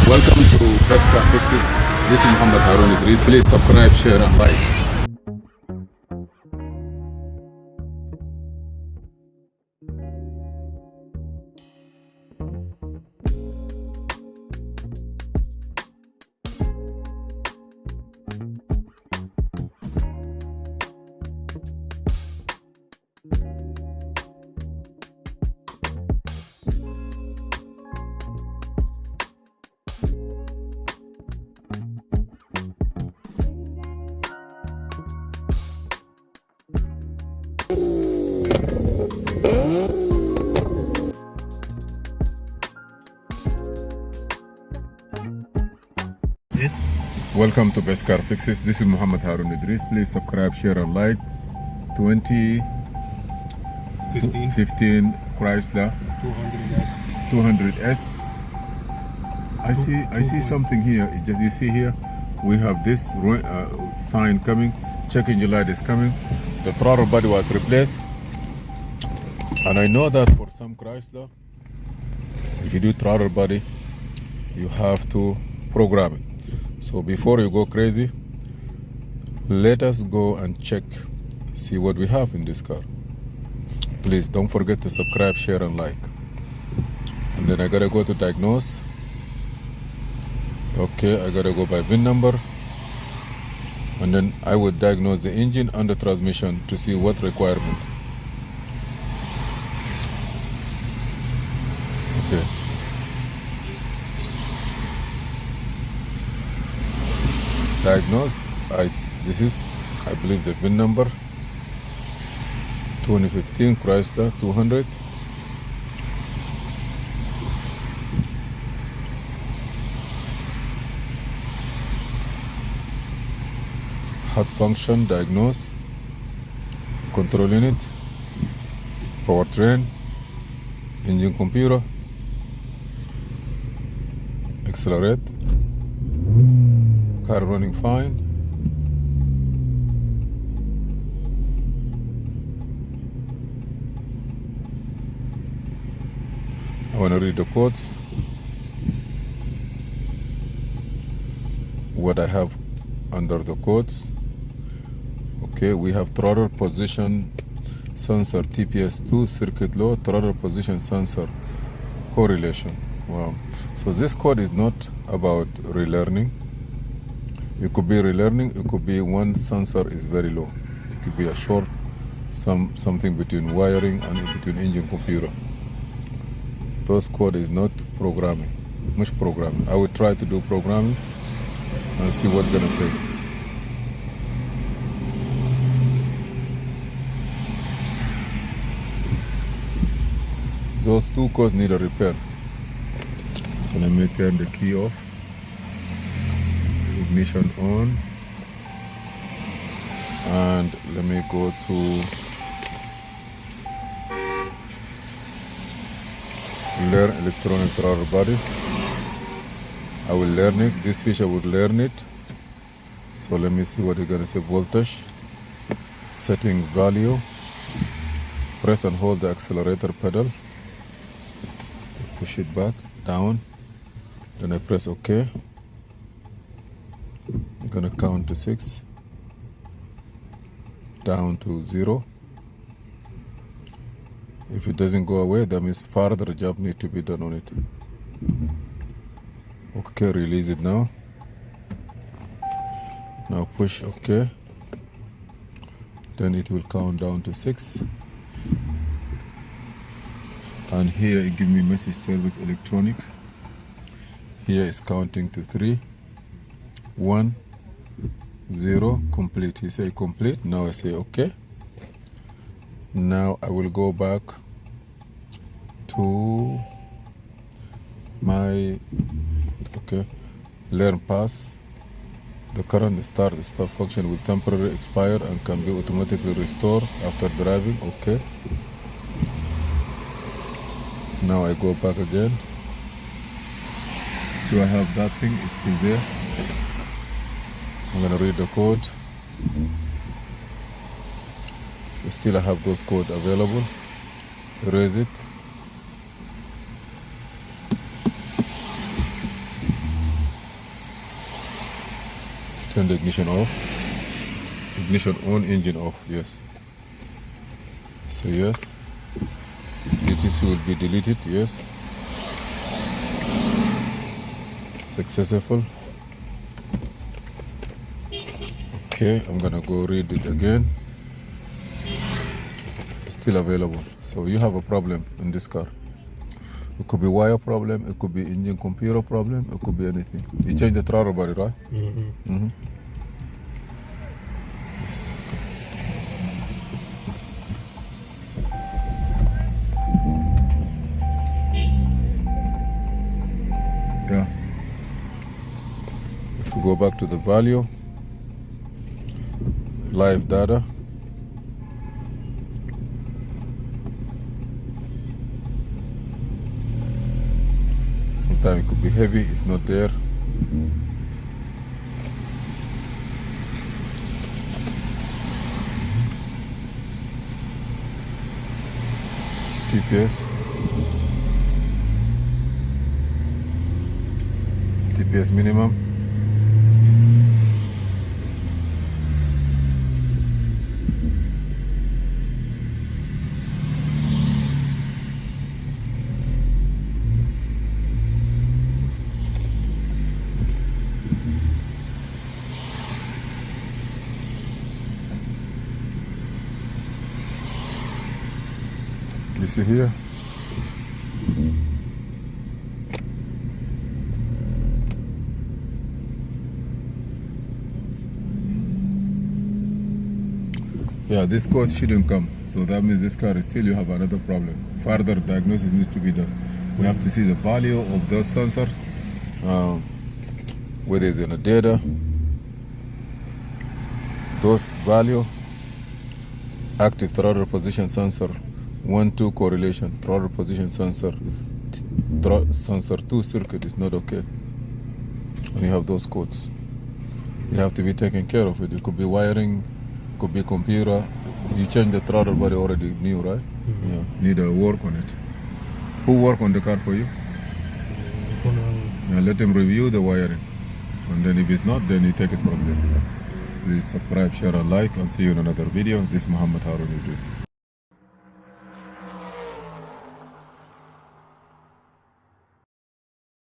Welcome to Best Car Fixes. This is Mohamed Harun Idris. Please subscribe, share and like. Welcome to Best Car Fixes. This is Mohamed Harun Idris. Please subscribe, share and like. 2015 Chrysler 200S. I see something here. You see here, we have this sign coming. Check engine light is coming. The throttle body was replaced. And I know that for some Chrysler, if you do throttle body, you have to program it. So before you go crazy, let us go and check, see what we have in this car. Please don't forget to subscribe, share and like. And then I gotta go to Diagnose. Okay, I gotta go by VIN number. And then I would diagnose the engine and the transmission to see what requirement. Okay. Diagnose. This is, I believe, the VIN number. 2015 Chrysler 200. Hot function, diagnose, control unit, powertrain, engine computer, accelerate. Car running fine. I want to read the codes. What I have under the codes. Okay, we have throttle position sensor TPS2 circuit low, throttle position sensor correlation. Wow. So this code is not about relearning. It could be relearning, it could be one sensor is very low. It could be a short, something between wiring and between engine computer. Those code is not programming, much programming. I will try to do programming and see what gonna say. Those two codes need a repair. So let me turn the key off. Ignition on, and let me go to learn electronic throttle body. I will learn it. This feature would learn it. So let me see what it's gonna say. Voltage, setting value, press and hold the accelerator pedal, push it back, down, then I press OK. I'm gonna count to 6, down to 0. If it doesn't go away, that means further job needs to be done on it. Okay, release it now. Now push OK. Then it will count down to 6. And here it gives me message service electronic. Here is counting to 3, 1, 0, complete. He say complete. Now I say OK. Now I will go back to my learn pass. The current start stop function will temporarily expire and can be automatically restored after driving. OK. Now I go back again. Do I have that thing? It's still there. I'm gonna read the code. Still I have those codes available. Erase it. Turn the ignition off. Ignition on, engine off. Yes. So yes. DTC will be deleted. Yes. Successful. Okay, I'm gonna go read it again. Still available. So you have a problem in this car. It could be wire problem, it could be engine computer problem, it could be anything. You change the throttle body, right? Yes. Yeah. If we go back to the value, live data, sometimes it could be heavy, it's not there. TPS minimum. You see here? Yeah, this code shouldn't come. So that means this car is still, you have another problem. Further diagnosis needs to be done. We have to see the value of those sensors, whether it's in the data, those value, active throttle position sensor, 1-2 correlation, throttle position sensor, sensor 2 circuit is not okay. When you have those codes, you have to be taken care of it. It could be wiring, could be computer. You change the throttle body already new, right? Yeah, need to work on it. Who work on the car for you? Yeah, let them review the wiring, and then if it's not, then you take it from there. Please subscribe, share, and like, and see you in another video. This is Mohamed.